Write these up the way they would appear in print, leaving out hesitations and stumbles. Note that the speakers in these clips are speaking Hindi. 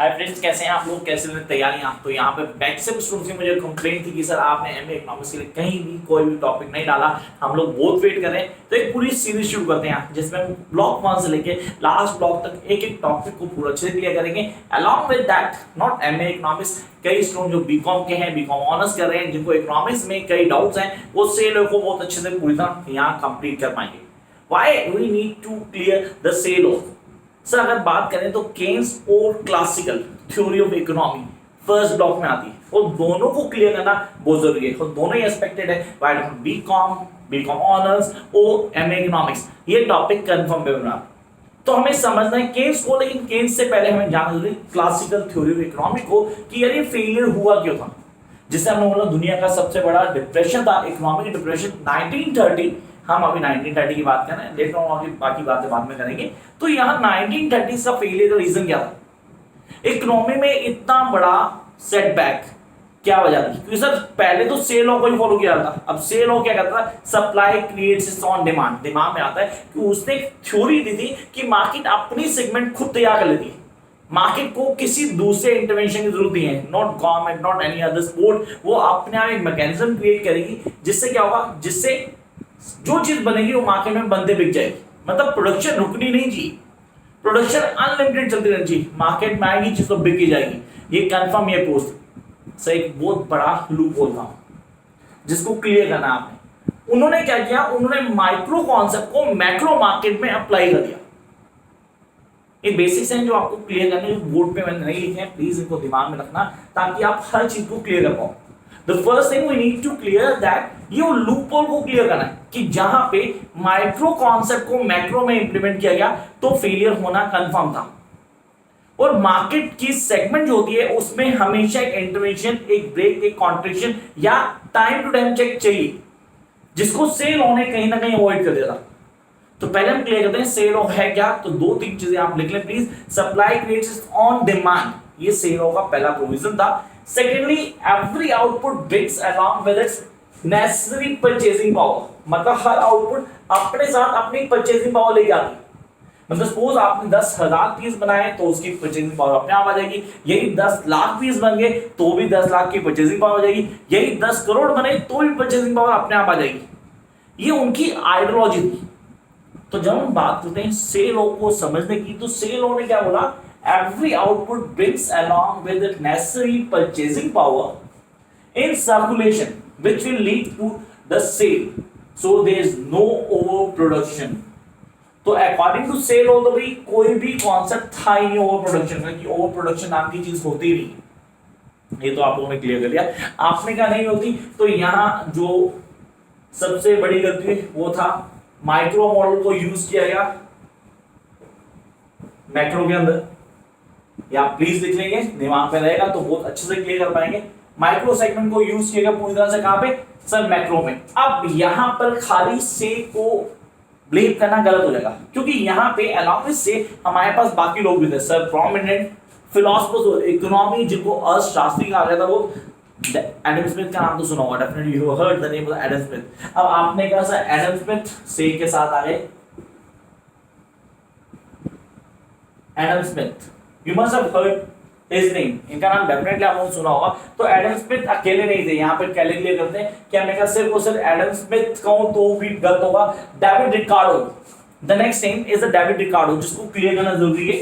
हाय फ्रेंड्स, कैसे हैं आप लोग? कैसे हैं तैयारियां? तो यहाँ पे मैक्सिमम स्टूडेंट्स की मुझे कंप्लेंट थी कि सर आपने एमए इकोनॉमिक्स के लिए कहीं भी कोई भी टॉपिक नहीं डाला, हम लोग बहुत वेट कर रहे हैं। तो एक पूरी सीरीज शुरू करते हैं जिसमें हम ब्लॉक 1 से लेके लास्ट ब्लॉक तक एक एक टॉपिक को पूरा अच्छे से क्लियर करेंगे। Along with that not MA economics, कई स्टूडेंट जो बीकॉम के हैं, बीकॉम ऑनर्स कर रहे हैं, जिनको इकोनॉमिक्स में कई डाउट्स हैं, वो सेल को बहुत अच्छे से पूरी तरह यहाँ कंप्लीट कर पाएंगे। Why we need to clear the sale of? Sir अगर बात करें तो केन्स और classical theory of economy first block में आती है और दोनों को क्लियर करना बहुत जरूरी है और दोनों ही एक्सपेक्टेड है। बीकॉम ऑनर्स और एमए इकोनॉमिक्स, ये टॉपिक कंफर्म पे बना। तो हमें समझना है केन्स को, लेकिन केन्स से पहले हमें जानना जरूरी क्लासिकल थ्योरी ऑफ इकोनॉमी को कि यार ये फेलियर हुआ क्यों था, जिससे हमने बोला दुनिया का सबसे बड़ा डिप्रेशन था, इकोनॉमिक डिप्रेशन 1930। हम अभी 1930 की बात कर रहे हैं, लेटर ऑन बाकी बातें बाद में करेंगे। तो यहाँ 1930 का फेलियर का रीजन क्या था? इकोनॉमी में इतना बड़ा सेटबैक क्या वजह थी? क्योंकि सर पहले तो सेल लॉ को ही फॉलो किया था। अब सेल लॉ क्या करता है? Supply creates on demand. दिमाग में आता है कि उसने एक थ्योरी दी थी कि मार्केट अपनी सेगमेंट खुद तैयार कर लेती है, मार्केट को किसी दूसरे इंटरवेंशन की जरूरत नहीं है, not government, not any other support. वो अपने आप एक मैकेनिज्म क्रिएट करेगी जिससे क्या होगा, जिससे जो चीज बनेगी वो मार्केट में बनते बिक जाएगी। मतलब प्रोडक्शन रुकनी नहीं चाहिए, प्रोडक्शन अनलिमिटेड चलती रहनी चाहिए, मार्केट में आएगी चीज तो बिक जाएगी। ये कंफर्म, ये पोस्ट से एक बहुत बड़ा लूप होल था जिसको क्लियर करना आपने। उन्होंने क्या किया? उन्होंने माइक्रो कॉन्सेप्ट को मैक्रो मार्केट में अप्लाई कर दिया। ये बेसिक्स हैं जो आपको क्लियर करने, जो बोर्ड पे मैंने नहीं लिखे हैं, प्लीज इनको दिमाग में रखना ताकि आप हर चीज को क्लियर कर पाओ। The first thing we need to clear that ये लूप होल को क्लियर करना है कि जहां पे माइक्रो कॉन्सेप्ट को मैक्रो में इंप्लीमेंट किया गया तो फेलियर होना कंफर्म था। और मार्केट की सेगमेंट जो होती है उसमें हमेशा एक इंटरवेंशन, एक ब्रेक, एक कॉन्ट्रैक्शन या टाइम टू टाइम चेक चाहिए, जिसको सेल होने कहीं ना कहीं अवॉइड कर देता। तो पहले हम क्लियर करते हैं सेल ऑफ है क्या। तो दो तीन चीजें आप लिख लें please. Supply creates on demand, ये सेल ऑफ का पहला प्रोविजन था। Secondly, every output brings along with its necessary purchasing power। मतलब हर आउटपुट अपने साथ अपनी परचेसिंग पावर लेके आती है। मतलब सपोज आपने 10,000 पीस बनाए तो उसकी परचेसिंग पावर अपने आप आ जाएगी। यही 10 लाख पीस बन गए तो भी 10 लाख की परचेसिंग पावर आ जाएगी। यही 10 करोड़ बने तो भी परचेसिंग पावर अपने आप आ जाएगी। ये उनकी आइडियोलॉजी थी। तो जब हम बात करते हैं सेल लॉ को समझने की, तो सेल लॉ ने क्या बोला? Every output brings along with it necessary purchasing power in circulation, which will lead to the sale. So there is no overproduction. तो according to sale law तो भाई कोई भी कॉन्सेप्ट था ही नहीं ओवरप्रोडक्शन का, कि ओवरप्रोडक्शन नाम की चीज होती नहीं। ये तो आप लोगों ने क्लियर कर लिया। आपने कहा नहीं होती, तो यहाँ जो सबसे बड़ी गलती वो था माइक्रो मॉडल को यूज किया गया मैक्रो के अंदर। या प्लीज लिख लेंगे, दिमाग में रहेगा तो बहुत अच्छे से क्लियर कर पाएंगे। माइक्रो सेगमेंट को यूज किया पूरी तरह से कहां पे? सर मैक्रो में। अब यहां पर खाली से को ब्लेम करना गलत हो जाएगा, क्योंकि यहां पे अलॉन्ग से हमारे पास बाकी लोग भी थे। सर प्रोमिनेंट फिलोसफर्स इकोनॉमी जिनको अर्थशास्त्री कहा गया था, वो एडम स्मिथ का नाम तो सुना होगा definitely, you heard the name of Adam Smith. अब आपने कहा सर एडम स्मिथ से के साथ आ गए Adam Smith, You must have heard his name। इनका नाम डेफिनेटली आप लोगों ने सुना होगा। तो एडम स्मिथ अकेले नहीं थे, यहाँ पर कैलकुलेट करते हैं कि हमने कहा सिर्फ और सिर्फ एडम स्मिथ कहूं तो भी गलत होगा। David Ricardo, the next name is the David Ricardo, जिसको क्लियर करना जरूरी है।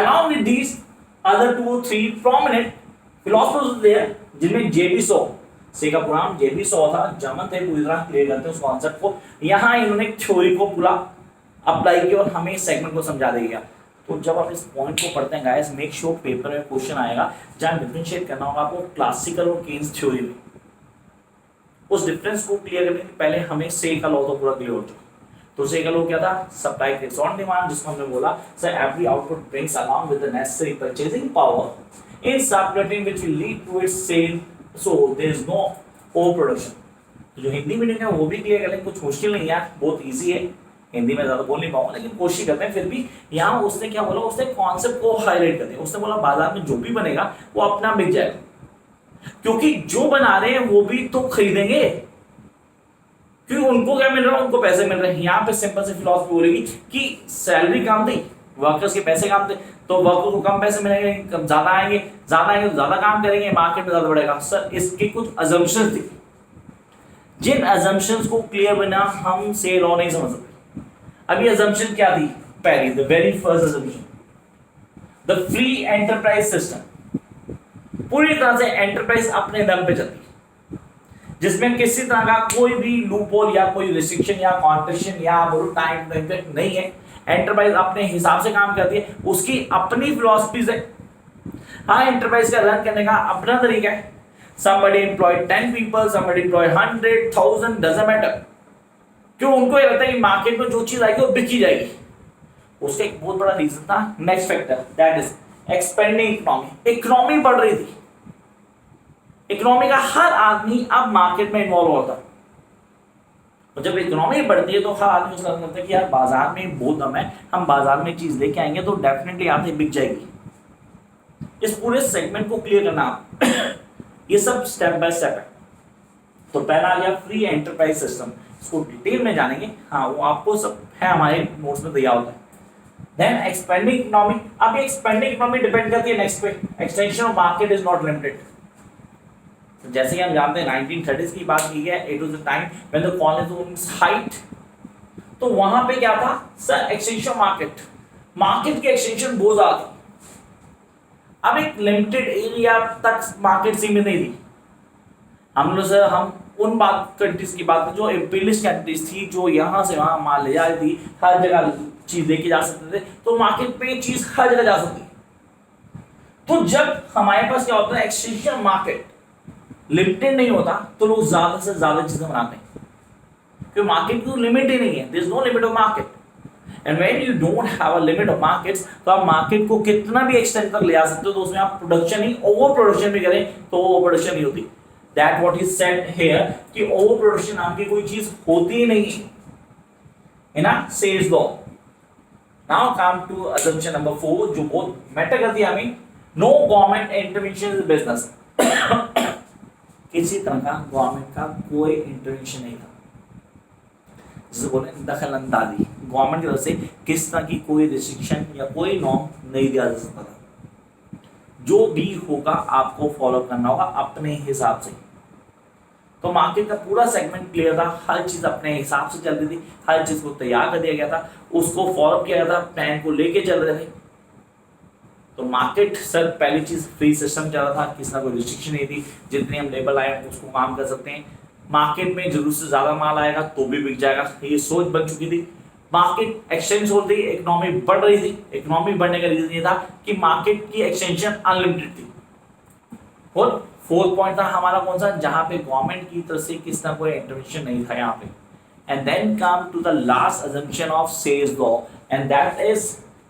Along with these other 2 or 3 prominent philosophers there, जिनमें जेबी सो से का पुराना जेबी सो था, जर्मन थे, पूरी तरह क्लियर करते हैं उस कॉन्सेप्ट को। यहाँ इन्होंने थ्योरी को पूरा अप्लाई किया और हमें इस सेगमेंट को समझा देगा। तो जब आप इस पॉइंट को पढ़ते हैं गाइस, मेक श्योर पेपर में क्वेश्चन आएगा जहां डिफरेंशिएट करना होगा आपको क्लासिकल और केन्स थ्योरी में। उस डिफरेंस को क्लियर करने के पहले हमें से का लॉ तो पूरा क्लियर हो चुका। तो से का लॉ क्या था? सप्लाई क्रिएट्स ऑन डिमांड, जिसको हमने बोला sir every output brings along with the necessary purchasing power in circulating which will lead to its sale, so there is no overproduction. तो जो हिंदी मीडियम है वो भी क्लियर कर लें, कुछ मुश्किल नहीं है, बहुत इजी है। हिंदी में ज्यादा बोल नहीं पाऊंगा लेकिन कोशिश करते हैं। फिर भी यहाँ उसने क्या बोला? उसने कॉन्सेप्ट को हाईलाइट कर दिया। उसने बोला बाजार में जो भी बनेगा वो अपना बिक जाएगा, क्योंकि जो बना रहे हैं वो भी तो खरीदेंगे, क्योंकि उनको क्या मिल रहा है, उनको पैसे मिल रहे हैं। यहाँ पे सिंपल सी फिलॉसफी बोलेगी कि सैलरी काम थी, वर्कर्स के पैसे काम थे, तो वर्कर को कम पैसे मिलेंगे, ज्यादा आएंगे, तो ज्यादा काम करेंगे, मार्केट में ज्यादा बढ़ेगा। सर इसके कुछ अजम्पशंस थी, जिन अजम्पशंस को क्लियर बिना हम से लॉ नहीं समझ सकते। अभी अजम्पशन क्या थी, पहली the very first assumption, the free enterprise system. पूरी तरह से एंटरप्राइज अपने दम पे चलती, जिसमें किसी तरह का कोई भी लूपहोल या कोई रिस्ट्रिक्शन या कॉन्ट्रिक्शन या टाइम लिमिट नहीं है। एंटरप्राइज अपने हिसाब से काम करती है, उसकी अपनी फिलॉसफी से। हाँ, एंटरप्राइज का रन करने का अपना तरीका है। somebody employed 10 people, somebody employed 100, 1000, doesn't matter। क्यों, उनको ये लगता है कि मार्केट में जो चीज आएगी वो बिकी जाएगी। उसका एक बहुत बड़ा रीजन था, next factor, that is expanding economy. Economy बढ़ रही थी, इकोनॉमी का हर आदमी अब मार्केट में इन्वॉल्व होता है। और जब इकोनॉमी बढ़ती है तो हर आदमी उसका लगता है कि यार बाजार में बहुत दम है, हम बाजार में चीज लेके आएंगे तो डेफिनेटली यहाँ से बिक जाएगी। इस पूरे सेगमेंट को क्लियर करना ये सब स्टेप बाय स्टेप है। तो पहला आ गया फ्री एंटरप्राइज सिस्टम, इसको डिटेल में जानेंगे। हाँ, वो आपको सब है हमारे नोट्स में दिया होता है। Then expanding economy. अब ये एक्सपेंडिंग इकोनॉमी डिपेंड करती है नेक्स्ट पे, extension of market is not limited. जैसे कि हम जानते हैं 1930s की बात की है, it was the time when the colony was in height. तो वहां पे क्या था सर, एक्सटेंशन मार्केट, मार्केट की एक्सटेंशन बहुत ज्यादा थी। अब एक लिमिटेड एरिया तक मार्केट सीमित नहीं थी। हम उन बात कंट्रीज की बात जो इंपीरियलिस्ट कंट्रीज थी, जो यहाँ से वहां माल ले जाती थी, हर जगह चीज लेके जा सकते थे, तो मार्केट पे चीज हर जगह जा सकती। तो जब हमारे पास क्या होता है, एक्सटेंशन मार्केट लिमिटेड नहीं होता, तो लोग ज्यादा से ज्यादा चीजें बनाते हैं, क्योंकि मार्केट की लिमिट ही नहीं है, there is no limit of market. And when you don't have a limit of markets, तो आप मार्केट को कितना भी एक्सटेंड तक ले आ सकते हो, तो उसमें आप प्रोडक्शन ही ओवर प्रोडक्शन भी करें तो ओवर प्रोडक्शन नहीं होती। That what is said here कि ओवर प्रोडक्शन नाम की कोई चीज होती ही नहीं है ना, sales law. Now come to assumption number 4, जो बहुत मैटर करती है हमें, no government intervention in business. किसी तरह का गवर्नमेंट का कोई इंटरवेंशन नहीं था, जिसे बोले दखल अंदाजी। गवर्नमेंट की तरफ से किस तरह की कोई रिस्ट्रिक्शन या कोई नॉर्म नहीं दिया जा सकता था। जो भी होगा आपको फॉलो करना होगा अपने हिसाब से। तो मार्केट का पूरा सेगमेंट क्लियर था, हर चीज अपने हिसाब से चल रही थी, हर चीज को तैयार कर दिया गया था, उसको फॉलो किया गया था, प्लान को लेके चल रहे थे। तो मार्केट सर पहली चीज फ्री सिस्टम चल रहा था, किसी ना कोई रिस्ट्रिक्शन नहीं थी, जितने हम लेबल आए उसको काम कर सकते हैं। मार्केट में जरूरत से ज्यादा माल आएगा तो भी बिक जाएगा, ये सोच बन चुकी थी। मार्केट एक्सटेंड हो रही थी, इकोनॉमी बढ़ रही थी। इकोनॉमी बढ़ने का रीजन ये था कि मार्केट की एक्सटेंशन अनलिमिटेड थी। और फोर्थ पॉइंट था हमारा कौन सा, जहां पे गवर्नमेंट की तरफ से किस तरह कोई इंटरवेंशन नहीं था यहाँ पे। And then come to the last assumption of sales law, and that is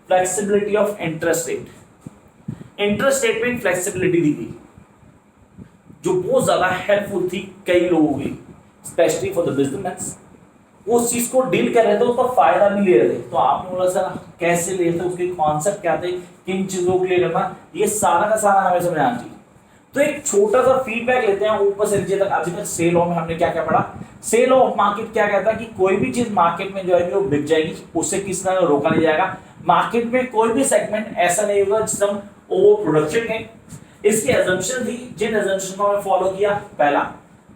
flexibility of interest rate. Interest rate में फ्लेक्सिबिलिटी दी गई, जो बहुत ज्यादा हेल्पफुल थी कई लोगों के लिए, स्पेशली फॉर द बिजनेसमैन। उस चीज को डील कर रहे थे, उसका फायदा भी ले रहे थे। तो आपने बोला सर कैसे ले रहे थे, उसके कॉन्सेप्ट क्या थे, किन चीजों को क्लियर करना, ये सारा का सारा हमें समझ आना चाहिए। तो एक छोटा सा फीडबैक लेते हैं ऊपर से नीचे तक। अभी तक सेल ऑफ में हमने क्या क्या पढ़ा। सेल ऑफ मार्केट क्या कहता है कि कोई भी चीज मार्केट में जो है वो बिक जाएगी, उससे किस तरह रोका नहीं जाएगा। मार्केट में कोई भी सेगमेंट ऐसा नहीं होगा जिससे हम ओवर प्रोडक्शन है। इसकी assumption थी, जिन assumption को हमने फॉलो किया, पहला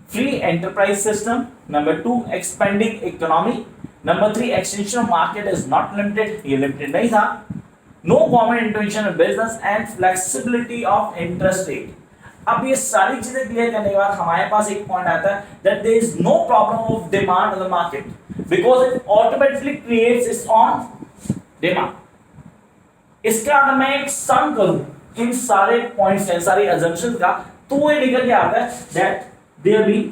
free enterprise system, number 2 expanding economy, number 3 extension of market is not limited, ये लिमिटेड नहीं था, no government intervention in business and flexibility of interest rate. अब ये सारी चीजें क्लियर करने के बाद हमारे पास एक पॉइंट आता है that there is no problem of demand in the market because it automatically creates its own demand. इसका अगर मैं एक सम करूं इन सारे पॉइंट्स हैं, सारे assumptions का, तो वो निकल के आता है that there be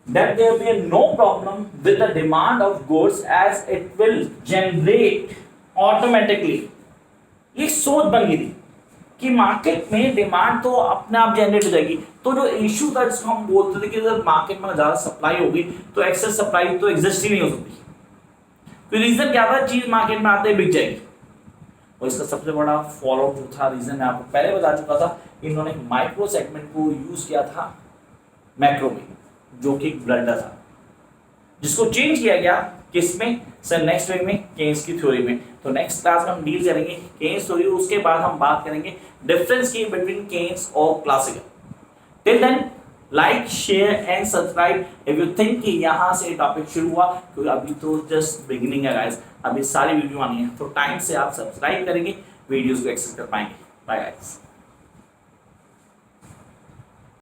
that there be no problem with the demand of goods as it will generate automatically। ये सोच बन गई थी कि मार्केट में डिमांड तो अपने आप जनरेट हो जाएगी। तो जो इशू था जिसको हम बोलते थे कि अगर मार्केट में ज्यादा सप्लाई होगी तो एक्सेस सप्लाई तो एग्जिस्ट ही नहीं हो सकती। तो रीजन क्या था, चीज मार्केट में आते ही बिक जाएगी। और इसका सबसे बड़ा फॉलो जो था रीजन मैं आपको पहले बता चुका था, इन्होंने माइक्रो सेगमेंट को यूज किया था मैक्रो में, जो कि ब्लंडर था, जिसको चेंज किया गया किसमें सर, नेक्स्ट वीक में केन्स की थ्योरी में। तो नेक्स्ट क्लास में हम डील करेंगे केन्स थ्योरी, उसके बाद हम बात करेंगे डिफरेंस की बिटवीन केन्स और classical. Till then like share and subscribe if you think कि यहाँ से टॉपिक शुरू हुआ, क्योंकि अभी तो जस्ट बिगिनिंग है गाइस, अभी सारी वीडियो आनी है, तो टाइम से आप सब्सक्राइब करेंगे, वीडियोस को एक्सेस कर पाएंगे। Bye guys.